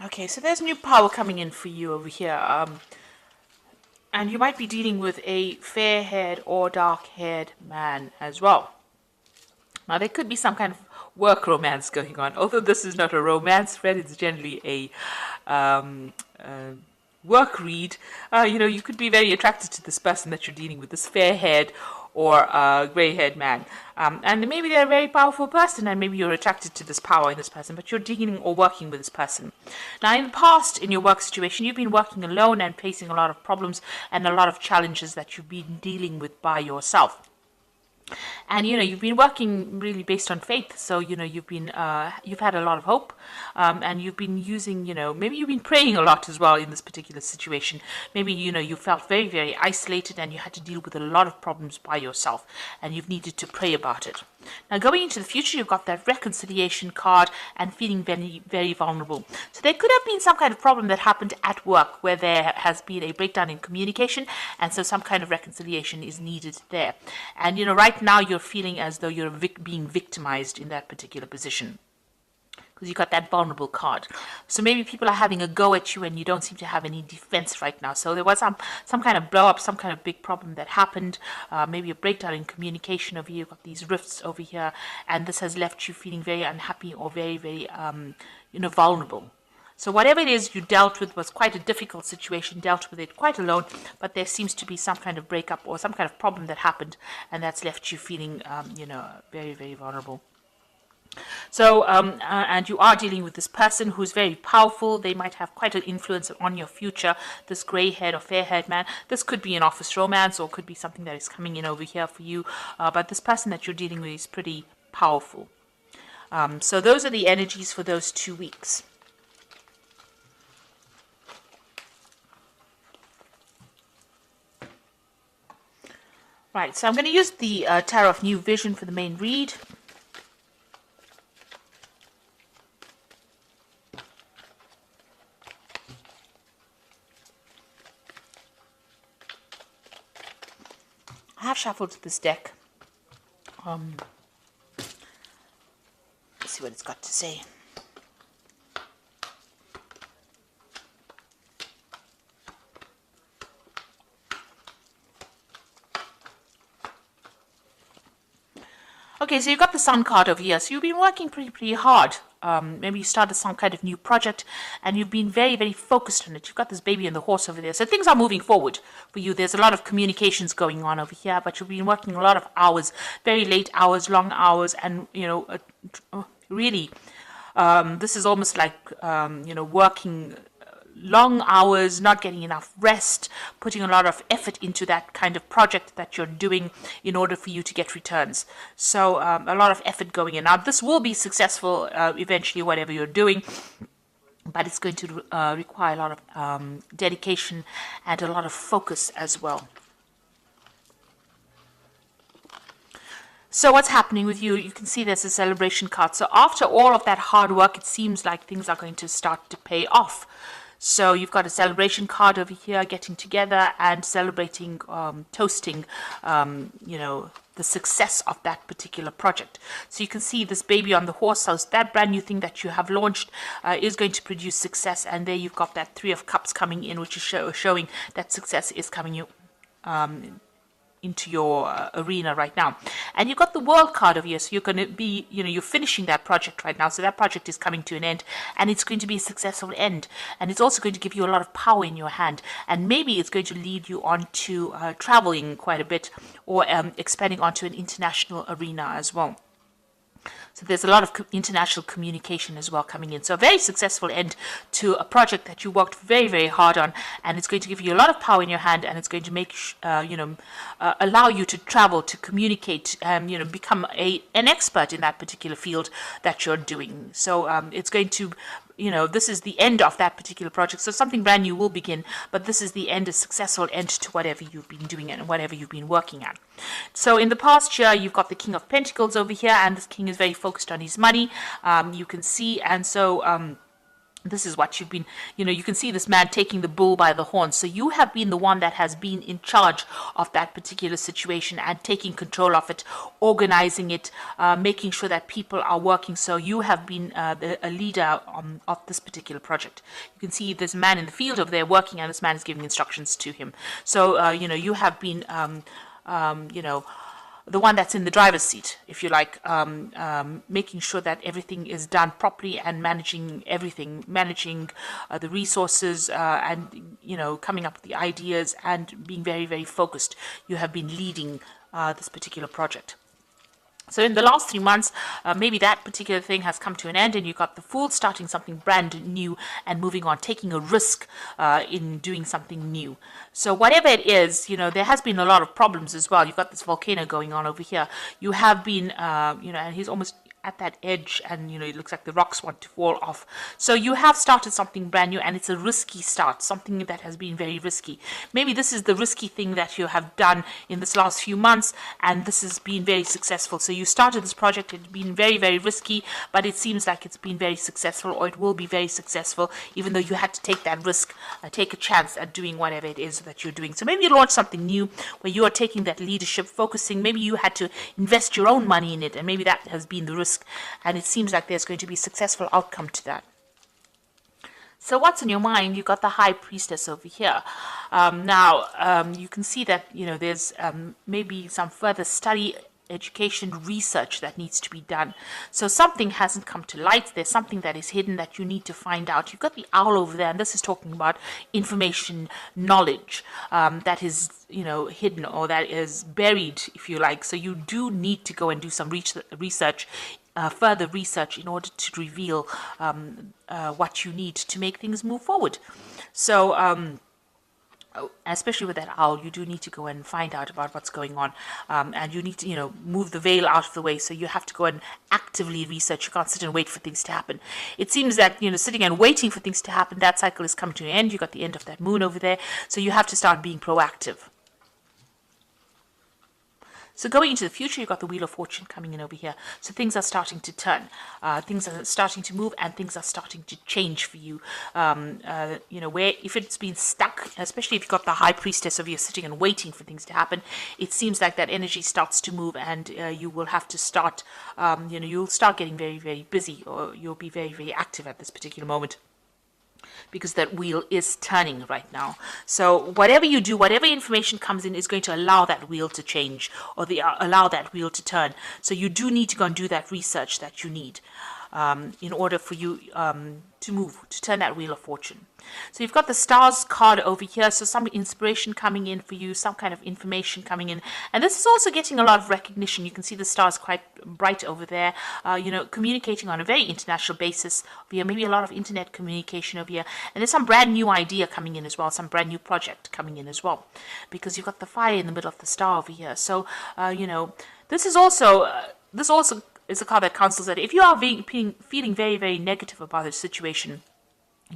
Okay, so there's new power coming in for you over here. And you might be dealing with a fair-haired or dark-haired man as well. Now, there could be some kind of work romance going on. Although this is not a romance thread, it's generally a work read. You could be very attracted to this person that you're dealing with, this fair-haired or gray-haired man. And maybe they're a very powerful person, and maybe you're attracted to this power in this person, but you're dealing or working with this person. Now, in the past, in your work situation, you've been working alone and facing a lot of problems and a lot of challenges that you've been dealing with by yourself. And you've been working really based on faith, so you've had a lot of hope, and you've been using, maybe you've been praying a lot as well in this particular situation. Maybe you felt very, very isolated and you had to deal with a lot of problems by yourself, and you've needed to pray about it. Now, going into the future, you've got that reconciliation card and feeling very, very vulnerable. So there could have been some kind of problem that happened at work where there has been a breakdown in communication, and so some kind of reconciliation is needed there. And right now you're feeling as though you're being victimized in that particular position, because you got that vulnerable card. So maybe people are having a go at you and you don't seem to have any defense right now. So there was some kind of blow up, some kind of big problem that happened, maybe a breakdown in communication over here. You've got these rifts over here, and this has left you feeling very unhappy or very, very, vulnerable. So whatever it is you dealt with was quite a difficult situation, dealt with it quite alone, but there seems to be some kind of breakup or some kind of problem that happened, and that's left you feeling, very, very vulnerable. So, and you are dealing with this person who's very powerful. They might have quite an influence on your future, this grey-haired or fair-haired man. This could be an office romance or could be something that is coming in over here for you. But this person that you're dealing with is pretty powerful. So those are the energies for those 2 weeks. Right, so I'm going to use the Tarot of New Vision for the main read. I have shuffled this deck. Let's see what it's got to say. Okay, so you've got the Sun card over here. So you've been working pretty hard. Maybe you started some kind of new project and you've been very, very focused on it. You've got this baby and the horse over there. So things are moving forward for you. There's a lot of communications going on over here, but you've been working a lot of hours, very late hours, long hours, and, really, this is almost like, working long hours, not getting enough rest, putting a lot of effort into that kind of project that you're doing in order for you to get returns. So a lot of effort going in. Now, this will be successful eventually, whatever you're doing, but it's going to require a lot of dedication and a lot of focus as well. So what's happening with you? You can see there's a celebration card. So after all of that hard work, it seems like things are going to start to pay off. So you've got a celebration card over here, getting together and celebrating, toasting, the success of that particular project. So you can see this baby on the horse. So that brand new thing that you have launched is going to produce success. And there you've got that 3 of Cups coming in, which is showing that success is coming into your arena right now. And you've got the World card over here, so you're going to be, you're finishing that project right now, so that project is coming to an end, and it's going to be a successful end, and it's also going to give you a lot of power in your hand, and maybe it's going to lead you on to traveling quite a bit, or expanding onto an international arena as well. So there's a lot of international communication as well coming in. So a very successful end to a project that you worked very, very hard on, and it's going to give you a lot of power in your hand, and it's going to make allow you to travel, to communicate, become an expert in that particular field that you're doing. So it's going to, this is the end of that particular project. So something brand new will begin, but this is the end, a successful end to whatever you've been doing and whatever you've been working at. So in the past year, you've got the King of Pentacles over here, and this king is very focused on his money, you can see, and so This is what you've been, you can see this man taking the bull by the horns. So you have been the one that has been in charge of that particular situation and taking control of it, organizing it, making sure that people are working. So you have been a leader of this particular project. You can see this man in the field over there working, and this man is giving instructions to him. So, you have been, the one that's in the driver's seat, if you like, making sure that everything is done properly and managing everything, managing the resources and, coming up with the ideas and being very, very focused. You have been leading this particular project. So in the last 3 months, maybe that particular thing has come to an end and you got the Fool starting something brand new and moving on, taking a risk in doing something new. So whatever it is, there has been a lot of problems as well. You've got this volcano going on over here. You have been, and he's almost at that edge, and it looks like the rocks want to fall off. So you have started something brand new, and it's a risky start, something that has been very risky. Maybe this is the risky thing that you have done in this last few months, and this has been very successful. So you started this project, it's been very, very risky, but it seems like it's been very successful, or it will be very successful, even though you had to take that risk, take a chance at doing whatever it is that you're doing. So maybe you launch something new where you are taking that leadership, focusing. Maybe you had to invest your own money in it, and maybe that has been the risk. And it seems like there's going to be a successful outcome to that. So what's in your mind? You've got the High Priestess over here. You can see that, there's maybe some further study, education, research that needs to be done. So something hasn't come to light. There's something that is hidden that you need to find out. You've got the owl over there, and this is talking about information, knowledge that is, hidden, or that is buried, if you like. So you do need to go and do some research, further research, in order to reveal what you need to make things move forward. So especially with that owl, you do need to go and find out about what's going on, and you need to move the veil out of the way. So you have to go and actively research. You can't sit and wait for things to happen. It seems that sitting and waiting for things to happen, that cycle is coming to an end. You got the end of that moon over there, so you have to start being proactive. So going into the future, you've got the Wheel of Fortune coming in over here. So things are starting to turn, things are starting to move, and things are starting to change for you. Where if it's been stuck, especially if you've got the High Priestess over here sitting and waiting for things to happen, it seems like that energy starts to move, and you will have to start, you'll start getting very, very busy, or you'll be very, very active at this particular moment, because that wheel is turning right now. So whatever you do, whatever information comes in, is going to allow that wheel to change, or allow that wheel to turn. So you do need to go and do that research that you need in order for you to move, to turn that Wheel of Fortune. So you've got the Stars card over here, so some inspiration coming in for you, some kind of information coming in. And this is also getting a lot of recognition. You can see the stars quite bright over there, communicating on a very international basis over here, maybe a lot of internet communication over here. And there's some brand new idea coming in as well, some brand new project coming in as well, because you've got the fire in the middle of the star over here. So, this is also, is a card that counsels that if you are feeling very, very negative about the situation,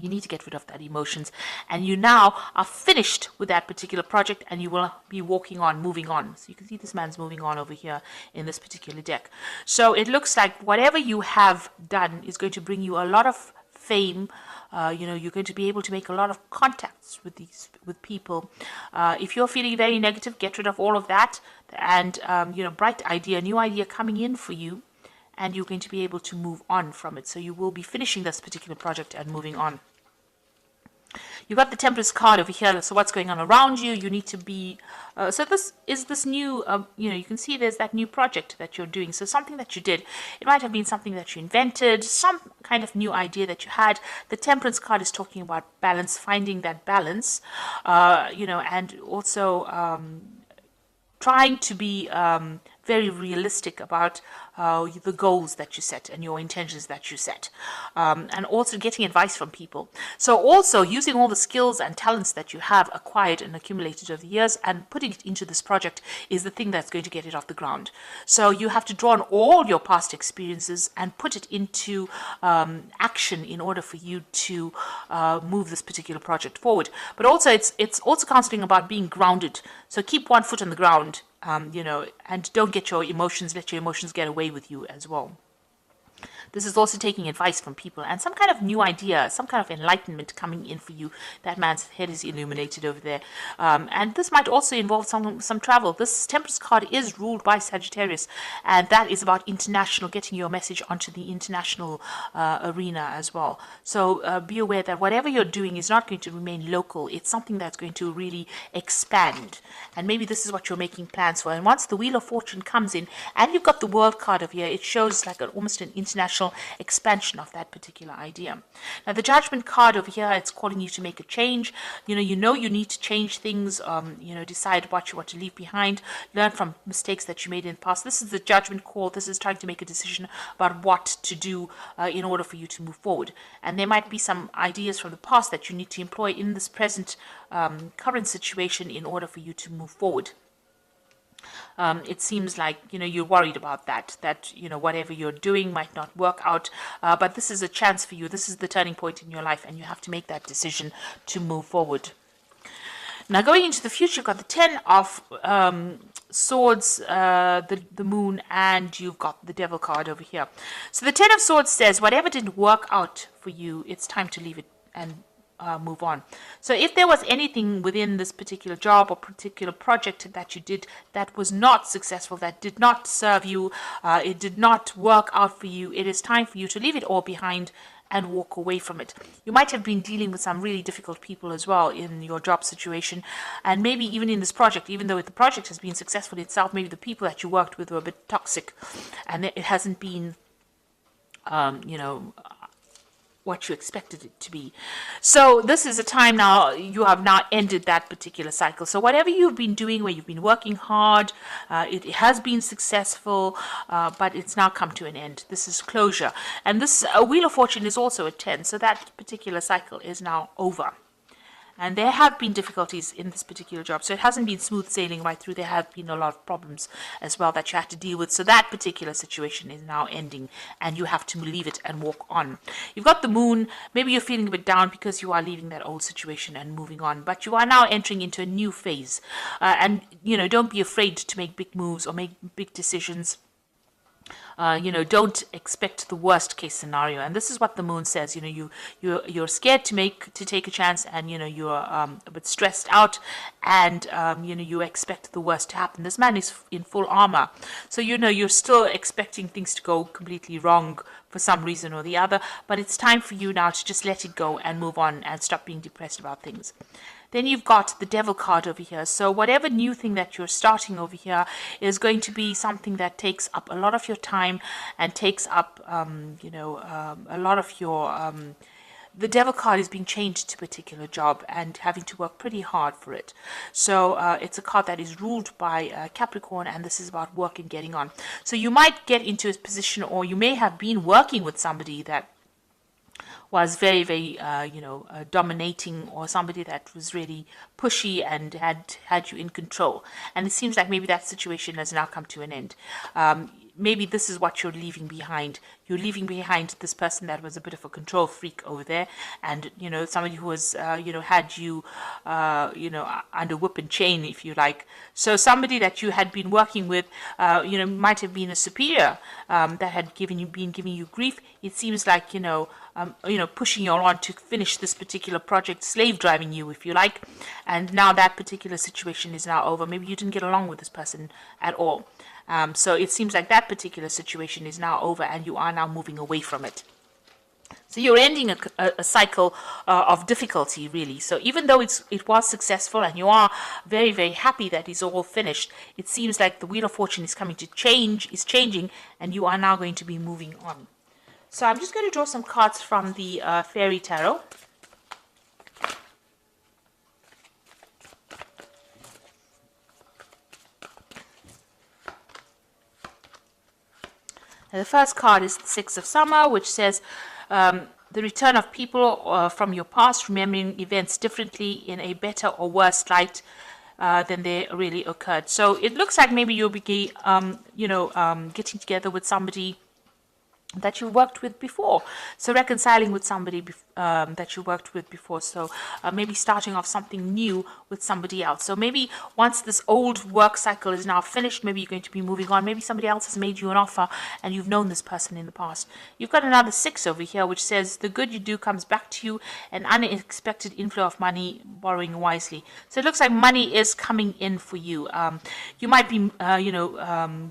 you need to get rid of that emotions, and you now are finished with that particular project, and you will be walking on, moving on. So you can see this man's moving on over here in this particular deck. So it looks like whatever you have done is going to bring you a lot of fame. You're going to be able to make a lot of contacts with people. If you're feeling very negative, get rid of all of that, and bright idea, new idea coming in for you, and you're going to be able to move on from it. So you will be finishing this particular project and moving on. You've got the Temperance card over here. So what's going on around you? You need to be... so this is this new... you can see there's that new project that you're doing. So something that you did. It might have been something that you invented, some kind of new idea that you had. The Temperance card is talking about balance, finding that balance, and also trying to be very realistic about the goals that you set and your intentions that you set, and also getting advice from people. So also using all the skills and talents that you have acquired and accumulated over the years and putting it into this project is the thing that's going to get it off the ground. So you have to draw on all your past experiences and put it into action in order for you to move this particular project forward. But also it's also counseling about being grounded. So keep one foot on the ground, and don't let your emotions get away with you as well. This is also taking advice from people and some kind of new idea, some kind of enlightenment coming in for you. That man's head is illuminated over there. And this might also involve some travel. This Temperance card is ruled by Sagittarius, and that is about international, getting your message onto the international arena as well. So be aware that whatever you're doing is not going to remain local. It's something that's going to really expand. And maybe this is what you're making plans for. And once the Wheel of Fortune comes in, and you've got the World card over here, it shows like almost an international expansion of that particular idea. Now the Judgment card over here, it's calling you to make a change. You know you need to change things, decide what you want to leave behind, learn from mistakes that you made in the past. This is the Judgment call. This is trying to make a decision about what to do in order for you to move forward. And there might be some ideas from the past that you need to employ in this present current situation in order for you to move forward. It seems like you're worried about that whatever you're doing might not work out, but this is a chance for you. This is the turning point in your life, and you have to make that decision to move forward. Now going into the future, you've got the 10 of Swords, the Moon, and you've got the Devil card over here. So the 10 of Swords says whatever didn't work out for you, it's time to leave it and move on. So if there was anything within this particular job or particular project that you did that was not successful, that did not serve you, it did not work out for you, it is time for you to leave it all behind and walk away from it. You might have been dealing with some really difficult people as well in your job situation, and maybe even in this project, even though the project has been successful itself, maybe the people that you worked with were a bit toxic, and it hasn't been what you expected it to be. So this is a time now, you have now ended that particular cycle. So whatever you've been doing, where you've been working hard, it has been successful, but it's now come to an end. This is closure. And this Wheel of Fortune is also a 10, so that particular cycle is now over. And there have been difficulties in this particular job. So it hasn't been smooth sailing right through. There have been a lot of problems as well that you had to deal with. So that particular situation is now ending, and you have to leave it and walk on. You've got the Moon. Maybe you're feeling a bit down because you are leaving that old situation and moving on. But you are now entering into a new phase. And don't be afraid to make big moves or make big decisions. Don't expect the worst case scenario, and this is what the Moon says. You're scared to take a chance, and you're a bit stressed out, and you expect the worst to happen. This man is in full armor, so you're still expecting things to go completely wrong for some reason or the other. But it's time for you now to just let it go and move on and stop being depressed about things. Then you've got the Devil card over here. So whatever new thing that you're starting over here is going to be something that takes up a lot of your time and takes up, a lot of your... the Devil card is being changed to a particular job and having to work pretty hard for it. So it's a card that is ruled by Capricorn, and this is about work and getting on. So you might get into a position, or you may have been working with somebody that was very, very, dominating, or somebody that was really pushy and had you in control. And it seems like maybe that situation has now come to an end. Maybe this is what you're leaving behind. You're leaving behind this person that was a bit of a control freak over there, and somebody who was had you under whip and chain, if you like. So somebody that you had been working with might have been a superior that had been giving you grief. It seems like pushing you on to finish this particular project, slave driving you, if you like. And now that particular situation is now over. Maybe you didn't get along with this person at all. So it seems like that particular situation is now over, and you are now moving away from it. So you're ending a cycle of difficulty, really. So even though it was successful and you are very, very happy that it's all finished, it seems like the Wheel of Fortune is changing, and you are now going to be moving on. So I'm just going to draw some cards from the Fairy Tarot. The first card is the Six of Summer, which says the return of people from your past, remembering events differently in a better or worse light than they really occurred. So it looks like maybe you'll be, getting together with somebody that you worked with before. So reconciling with somebody that you worked with before. So maybe starting off something new with somebody else. So maybe once this old work cycle is now finished, maybe you're going to be moving on. Maybe somebody else has made you an offer and you've known this person in the past. You've got another 6 over here, which says the good you do comes back to you, an unexpected inflow of money, borrowing wisely. So it looks like money is coming in for you. You might be,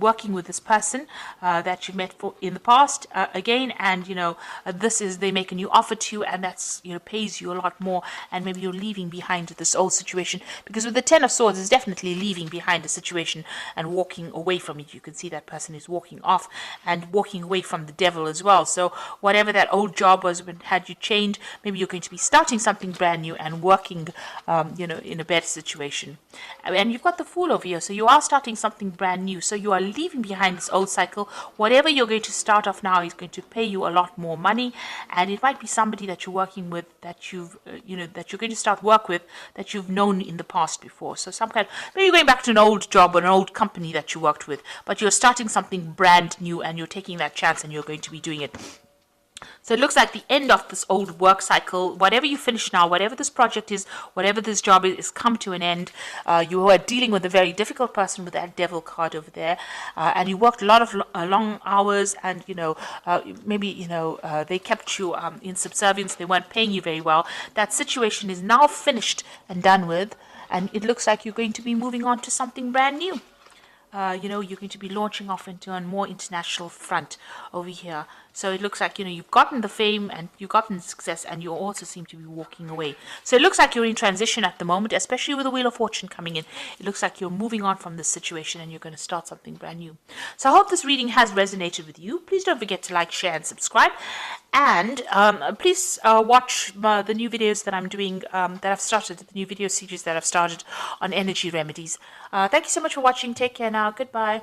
working with this person that you met in the past again, and they make a new offer to you, and that's pays you a lot more, and maybe you're leaving behind this old situation, because with the 10 of Swords is definitely leaving behind a situation and walking away from it. You can see that person is walking off and walking away from the devil as well. So whatever that old job was when had you changed, maybe you're going to be starting something brand new and working in a better situation. And you've got the Fool over here, so you are starting something brand new. So you are leaving behind this old cycle. Whatever you're going to start off now is going to pay you a lot more money, and it might be somebody that you're working with that that you're going to start work with that you've known in the past before. So maybe going back to an old job or an old company that you worked with, but you're starting something brand new and you're taking that chance and you're going to be doing it. So it looks like the end of this old work cycle. Whatever you finish now, whatever this project is, whatever this job is come to an end. You are dealing with a very difficult person with that devil card over there, and you worked a lot of long hours, and they kept you in subservience. They weren't paying you very well. That situation is now finished and done with, and it looks like you're going to be moving on to something brand new. You're going to be launching off into a more international front over here. So it looks like, you've gotten the fame and you've gotten the success, and you also seem to be walking away. So it looks like you're in transition at the moment, especially with the Wheel of Fortune coming in. It looks like you're moving on from this situation and you're going to start something brand new. So I hope this reading has resonated with you. Please don't forget to like, share, and subscribe. And please watch the new videos that I'm doing, that I've started, the new video series that I've started on energy remedies. Thank you so much for watching. Take care now. Goodbye.